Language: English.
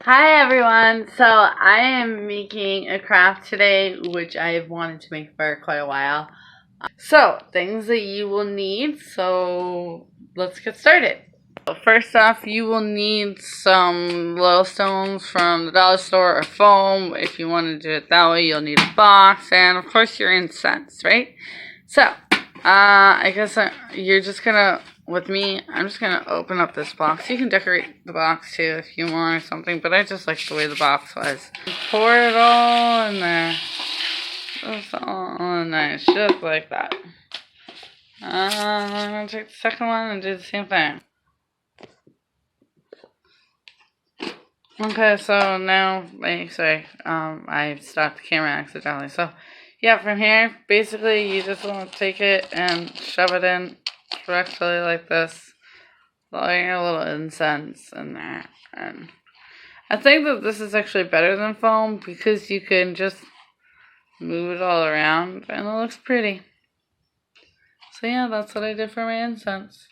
Hi everyone! So I am making a craft today which I've wanted to make for quite a while. So things that you will need, so let's get started. First off, you will need some little stones from the dollar store or foam. If you want to do it that way, you'll need a box and of course your incense, right? So, I guess you're just gonna, with me, I'm just gonna open up this box. You can decorate the box too if you want or something, but I just like the way the box was. Pour it all in there. Just all in there, just like that. I'm gonna take the second one and do the same thing. Okay, so now, I stopped the camera accidentally. So, yeah, from here, basically, you just want to take it and shove it in directly like this. Throwing your little incense in there. And I think that this is actually better than foam because you can just move it all around and it looks pretty. So, yeah, that's what I did for my incense.